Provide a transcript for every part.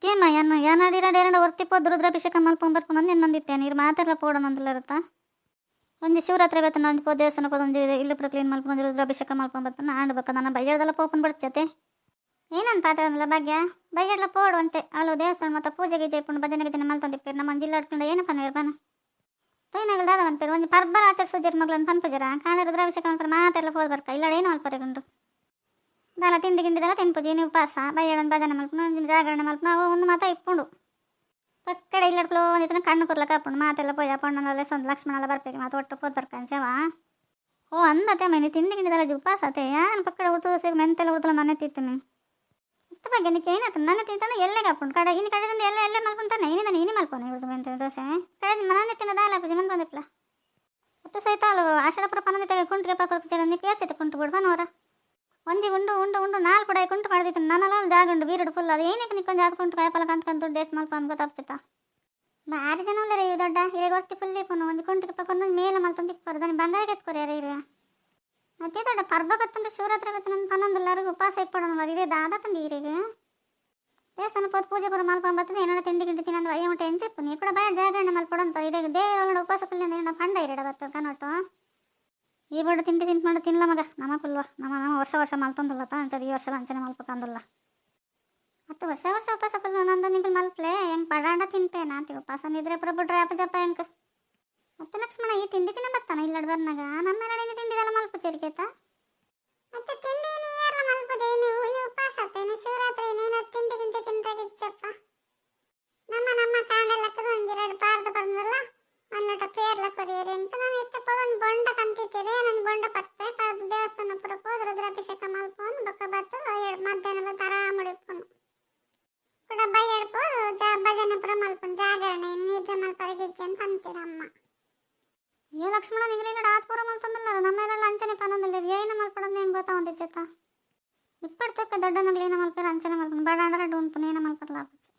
ಇತ್ತೇಮ್ಮ ಯಾನಾಡಿರಾಡೇರಡ ಹೊರ್ತಿಪ್ಪೋದು ರುದ್ರಾಭಿಷೇಕ ಮಲ್ಪೊಂಬರ್ಪೊಂದು ಇನ್ನೊಂದಿತ್ತೆ ನೀರು ಮಾತೆಲ್ಲ ಪೋಡೋಣಂದಿಲ್ಲ ಇರುತ್ತಾ ಒಂದು ಶಿವರಾತ್ರಿ ಬತ್ತನ ಒಂದು ದೇವಸ್ಥಾನ ಒಂದು ಇಲ್ಲು ಕ್ಲೀನ್ ಮಲ್ಪೊಂದು ರುದ್ರಾಭಿಷೇಕ ಮಲ್ಪೊಂಬತ್ತನ ಆಡ್ಬೇಕು ನನ್ನ ಬೈಯಡ್ದೆಲ್ಲ ಪೋಪನ್ ಬಿಡ್ಚತೆ ಏನಂತ ಪಾತ್ರಲ್ಲ ಭಾಗ್ಯ ಬೈಯಡ್ಲ ಪೋಡುವಂತೆ ಅಲ್ಲೂ ದೇವಸ್ಥಾನ ಮತ್ತು ಪೂಜೆ ಗೀಜೆ ಇಪ್ಪುಂಡು ಭಜನೆ ಗಿಜನೆ ಮಲ್ತೊಂದಿಪ್ಪೇರು ನಮ್ಮ ಜಿಲ್ಲೆ ಆಡ್ಕೊಂಡು ಏನು ಪನ್ನ ಇರ್ಬಾನ ತೈನಾಗಲ್ ದಾದ ಅನ್ಪೇರು ಒಂದು ಪರ್ಬಲ್ ಆಚರಿಸೋ ಜರ್ಮಗ್ಲನ್ನು ಪನ್ಪುಜರ ಕಾಣ ರುದ್ರಾಭಿಷೇಕ ಮಲ್ಪರ ಮಾತೆಲ್ಲ ಹೋದ್ ಬರ್ಕ ಇಲ್ಲ ಏನು ಮಲ್ಪರೆಗುಂಡು ದಾಲ ತಿಂಡಿ ಗಿಂಡಿದೆಲ್ಲ ತಿನ್ಪುಜಿ ನೀವು ಉಪವಾಸ ಬೈಯಡೊಂದು ಭಜನೆ ಮಲ್ಪನ ಜಾಗರಣೆ ಮಲ್ಪನ ಅವು ಒಂದು ಮಾತ ಇಪ್ಪುಂಡು ಪಕ್ಕಡೆ ಇಲ್ಲಡ್ಕಲು ಒಂದಿತ್ತು ಕಣ್ಣು ಕುರ್ಲಕ್ಕ ಹಾಪುಂಡು ಮಾತೆಲ್ಲ ಪೋಯ ಪಣ್ಣನಲ್ಲ ಒಂದು ಲಕ್ಷ್ಮಣ ಎಲ್ಲ ಬರ್ಬೇಕು ಮಾತು ಒಟ್ಟು ಪೋದ್ ಬರ್ಕಂಚವ ಓ ಅಂದತೆ ಮನೆ ತಿಂಡಿ ಗಿಂಡಿದೆಲ್ಲ ಉಪವಾಸ ಆತೆ ಯಾನು ಪಕ್ಕಡೆ ಉಡ್ತು ಮೆಂತೆಲ್ಲ ಉಡ್ತಲ್ಲ ನಾನೇ ತಿಂತೀನಿ ಇತ್ತ ಬಗ್ಗೆ ನಿಕ್ಕೆ ಏನಾಯ್ತು ನನ್ನ ತಿಂತಾನೆ ಎಲ್ಲೇ ಹಾಪುಂಡು ಕಡೆ ಇನ್ನು ಕಡೆದಿಂದ ಎಲ್ಲೇ ಮಲ್ಕೊಂತಾನೆ ಏನಿದ್ದಾನೆ ನೀನು ಮಲ್ಪೋನೆ ಇವ್ರದ್ದು ಮೆಂತೆ ದೋಸೆ ಕಡೆ ಮನೆ ತಿನ್ನ ದಾಲ ಪೂಜೆ ಮನ್ ಬಂದಿಪ್ಲ ಮತ್ತೆ ಸಹಿತ ಅಲ್ಲ ಆಷಾಢಪುರ ಪನದಿ ತೆಗೆ ಕುಂಟಿಗೆ ಪಾಕೊಡ್ತಿದ್ದೆ ನಿಕ್ಕೆ ಏತೈತೆ ಕುಂಟು ಬಿಡ್ಬಾನ ಅವರ ಒಂಜಿ ಉಂಡು ಉಂಡು ಉಂಡು ನಾಲ್ಕು ಪುಡಾಯಿ ಕುಂಟು ಮಾಡ್ದಿತ್ತು ನನ್ನೆಲ್ಲ ಜಾಗ ಉಂಡು ವೀರುಡು ಫುಲ್ ಅದು ಏನಕ್ಕೆ ನಿಕ್ಕೊಂಡು ಜಾತ್ ಕುಂಟು ಕಾಯಪಲ್ಲ ಕಂತ್ಕೊಂಡು ದುಡ್ಡು ಎಷ್ಟು ಮಲ್ಪ ಅಂತ ಗೊತ್ತಾಗ್ತಿತ್ತ ಭಾರಿ ಜನ ಉಳ್ಳರೆ ಇವು ದೊಡ್ಡ ಇವಾಗ ಹೊಸ್ತಿ ಫುಲ್ ಇಪ್ಪನು ಒಂದು ಕುಂಟಿಗೆ ಪಕ್ಕೊಂಡು ಮೇಲೆ ಮಲ್ತಂದು ಇಪ್ಪರು ದನಿ ಬಂಗಾರಕ್ಕೆ ಎತ್ಕೊರಿಯಾರ ಇರು ಮತ್ತೆ ದೊಡ್ಡ ಪರ್ಬ ಬತ್ತಂಡು ಶಿವರಾತ್ರಿ ಬತ್ತ ನನ್ನ ಪನ್ನೊಂದೆಲ್ಲರಿಗೂ ಉಪವಾಸ ಇಪ್ಪಡೋಣ ಇದೇ ದಾದ ತಂದು ಇರಿಗೆ ದೇವಸ್ಥಾನ ಪೋತ್ ಪೂಜೆ ಪುರ ಮಲ್ಪಂಬತ್ತದ ಏನೋ ತಿಂಡಿ ಗಿಂಡಿ ತಿನ್ನಂದು ಅಯ್ಯ ಮಟ್ಟ ಎಂಚೆಪ್ಪು ನೀ ಕೂಡ ಬಾಯ ಜಾಗರಣೆ ಮಲ್ಪಡಂತ ಇದೇ ದೇವರೊಳಗಡೆ ಉಪವಾಸ ಕುಲ್ಲಿ ಏನೋ ಪಂಡ ಇರಡ ಬತ್ತ ಕನೊಟ್ಟು ಈ ಬಡ್ಡು ತಿಂಡಿ ತಿಂದು ತಿನ್ನಲ ಮಗ ನಮ್ಮ ಕುಲ್ವ ನಮ್ಮ ವರ್ಷ ಮಲ್ತಂದಲ್ಲ ಅಂತದ್ದು ಈ ವರ್ಷ ಅಂಚನೆ ಮಲ್ಪಕ್ಕಂದಲ್ಲ ಮತ್ತು ವರ್ಷ ಉಪವಾಸ ಕುಲ್ವ ನಂದು ನಿಂಗೆ ಮಲ್ಪಲೆ ಹೆಂಗೆ ಪಡಾಂಡ ತಿನ್ಪೇನ ಅಂತ ಉಪವಾಸ ನಿದ್ರೆ ಪುರ ಬಿಡ್ರೆ ಅಪ್ಪ ಜಪ್ಪ ಹೆಂಗೆ ಮತ್ತೆ ಲಕ್ಷ್ಮಣ ಈ ತಿಂಡಿ ತಿನ್ನ ಬರ್ತಾನ ಇಲ್ಲಡ್ ಬರ್ನಾಗ ನಮ್ಮ ಎಲ್ಲ ತಿಂಡಿದೆಲ್ಲ ಮಲ್ಪ ಚರಿಕೇತ ಮತ್ತೆ ತಿಂಡಿ ನೀರೆಲ್ಲ ಮಲ್ಪದೆ ನೀವು ಉಪವಾಸ ಆಗ್ತೇನೆ ಶಿವರಾತ್ರಿ ನೀನು ತಿಂಡಿ ಗಿಂತ ತಿಂತಾಗಿಚ್ಚಪ್ಪ ನಮ್ಮ ಕಾಂಡೆಲ್ಲ ಒಂದೆರಡು ಪಾರ್ದ ಬಂದಲ್ಲ ಅಲ್ಲಟ ಪೇರ್ಲ ಕೊರಿಯರಿ ಅಂತ ನಾನು ಇತ್ತಪ್ಪ ಒಂದು ಬೊಂಡ ಕಂತಿದ್ದೀರಿ ನನ್ನ ಬೊಂಡ ಪತ್ತೆ ಕಳೆದ ದೇವಸ್ಥಾನ ಪುರ ಹೋದ ರುದ್ರಾಭಿಷೇಕ ಮಲ್ಪೋನು ಬೊಕ್ಕ ಬತ್ತು ಮಧ್ಯಾಹ್ನ ಬತ್ತು ಆರಾಮಡಿಪ್ಪನು ಕೂಡ ಬೈ ಎಡ್ಪೋದು ಭಜನೆ ಪುರ ಮಲ್ಪನು ಜಾಗರಣೆ ನಿದ್ರೆ ಮಲ್ಪರಿಗಿಜ್ಜೆ ಅಂತ ಅಂತೀರಮ್ಮ ಏ ಲಕ್ಷ್ಮಣ ನಿಂಗೆ ಆತ್ ಪೂರ ಮಲ್ತಂದಿಲ್ಲ ನಮ್ಮೆಲ್ಲ ಅಂಚನೆ ಪನ್ನೊಂದಿಲ್ಲ ಏನು ಮಲ್ಪಡೋದು ಹೆಂಗೆ ಗೊತ್ತಾ ಒಂದಿಜ್ಜತ್ತ ಇಪ್ಪಡ್ತಕ್ಕ ದೊಡ್ಡ ನಗ್ಲೇನ ಮಲ್ಪರ ಅಂಚನೆ ಮಲ್ಪನು ಬಡ ಅಂದ್ರೆ ಡೂನ್ಪು ಏನ ಮಲ್ಪರ್ಲ ಆಪಚ್ಚಿ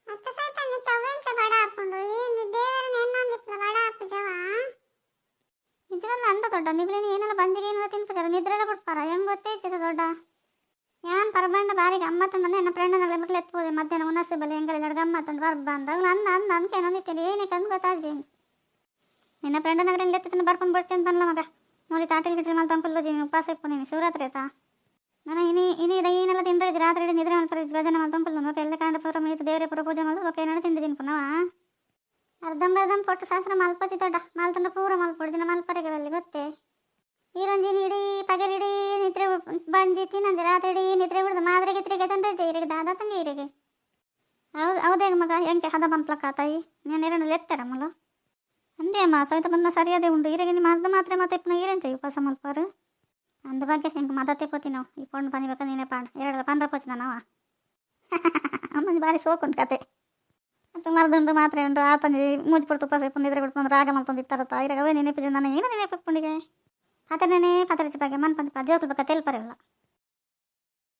ಮತ್ತೆ ಸೈತ ನಿಕ್ಕ ಅವೆಂಚ ಬಡ ಹಾಕೊಂಡು ಏನು ದೇವರನ್ನ ಎನ್ನೊಂದಿಪ್ಪಲ ಬಡ ಹಾಪು ಜವ ನಿಜವಲ್ಲ ಅಂದ ದೊಡ್ಡ ನಿಗ್ಲೇನು ಏನೆಲ್ಲ ಬಂಜಿಗೆ ಏನೆಲ್ಲ ತಿನ್ಪುಜಾರ ನಿದ್ರೆಲ್ಲ ಬಿಡ್ಪಾರ ಹೆಂಗೆ ಗೊತ್ತೇ ಇರ್ತದೆ ದೊಡ್ಡ ಯಾನ್ ಪರಬಂಡ ಬಾರಿಗೆ ಅಮ್ಮತ್ತಂಡು ಬಂದು ಎನ್ನ ಫ್ರೆಂಡನಾಗಲೇ ಮಕ್ಳು ಎತ್ಬೋದು ಮಧ್ಯಾಹ್ನ ಉನಸಿ ಬಲ್ಲಿ ಹೆಂಗೆಲ್ಲ ಗಮ್ಮತ್ತಂಡು ಬರ್ಬ ಅಂದಾಗಲ ಅಂದಕ್ಕೆ ಏನಂದಿತ್ತೇನೆ ಏನಕ್ಕೆ ಅಂದು ಗೊತ್ತಾಜೇನು ನಿನ್ನ ಫ್ರೆಂಡನಾಗಲೇ ಎತ್ತಿನ ಬರ್ಕೊಂಡು ಬಿಡ್ತೀನಿ ಅಂತಲ್ಲ ಮಗ ನೋಡಿ ತಾಟಿಲ್ ಗಿಟ್ರಿ ಮಲ್ ತಂಪಲ್ಲು ಜೀನಿ ಉಪವಾಸ ಇಪ್ಪು ನೀನು ಶಿವರಾತ್ರಿ ಆಯ್ತಾ ನಾನು ಏನೆಲ್ಲ ತಿಂದ್ರೆ ರಾತ್ರಿ ಇಡೀ ನಿದ್ರೆ ಮಲ್ಪರಿ ಭಜನೆ ಮಲ್ ತಂಪಲ್ಲು ನೋಕೆ ಎಲ್ಲ ಕಾಂಡ ಪೂರ ಮೀತು ದೇವರೇ ಪೂರ ಪೂಜೆ ಮಲ್ದು ಓಕೆ ಏನಾಡು ತಿಂಡಿ ತಿನ್ಪುನವ ಅರ್ಧಂಬರ್ಧಂ ಪೊಟ್ಟು ಶಾಸ್ತ್ರ ಮಲ್ಪಚ್ಚಿ ದೊಡ್ಡ ಮಲ್ತಂಡ ಪೂರ ಮಲ್ಪೊಡಿಜಿನ ಮಲ್ಪರಿಗಳಲ್ಲಿ ಗೊತ್ತೇ ಈರೊಂಜಿನ ಇಡೀ ಪಗಲಿಡೀ ನಿದ್ರೆ ಬಂಜಿ ತಿನ್ನಂದೆ ರಾತ್ರಿ ಇಡೀ ನಿದ್ರೆ ಬಿಡ್ದು ಮಾದ್ರೆ ಗಿತ್ರಿಗೆ ತಂದ್ರೆ ಜೈರಿಗೆ ದಾದ ತಂಗೆ ಇರಿಗೆ ಹೌದೇಗ ಮಗ ಎಂಕೆ ಹದ ಬಂಪ್ಲಕ್ಕ ತಾಯಿ ನಾನು ಎರಡು ಎತ್ತರಮ್ಮಲ್ಲ ಅಂದೇ ಅಮ್ಮ ಸವಿತ ಬಂದ ಸರಿಯಾದೇ ಉಂಡು ಈರಿಗೆ ನಿಮ್ಮ ಅರ್ಧ ಮಾತ್ರೆ ಮತ್ತೆ ಇಪ್ಪನ ಈರೇಂಚ ಉಪವಾಸ ಮಲ್ಪಾರು ಅಂದ ಬಗ್ಗೆ ಹೆಂಗೆ ಮದತ್ತೆ ಪೋತಿ ನಾವು ಈ ಪೊಂಡು ಬಂದಿಬೇಕ ನೀನೇ ಪಾಂಡ್ ಎರಡರ ಪಂದ್ರ ಪೋಚಿದ ನಾವ ಅಮ್ಮಂದು ಬಾರಿ ಸೋಕುಂಟು ಕತೆ ಮತ್ತು ಮರದುಂಡು ಮಾತ್ರೆ ಉಂಡು ಆತಂಜಿ ಮೂಜಿ ಪುಡ್ತು ಉಪವಾಸ ಇಪ್ಪು ನಿದ್ರೆ ಬಿಡ್ಕೊಂಡು ರಾಗ ಮಲ್ತೊಂದು ಇತ್ತಾರತ್ತ ಇರಾಗವೇ ನೆನಪು ನಾನು ಏನು ನೆನಪು ಪುಂಡಿಗೆ ಪಾತ್ರೆನೇ ಪಾತ್ರೆ ಬಗ್ಗೆ ಮನ್ ಪಂಚ ಜೋಕಲ್ ಬಕ್ಕ ತೆಲ್ಪರಲ್ಲ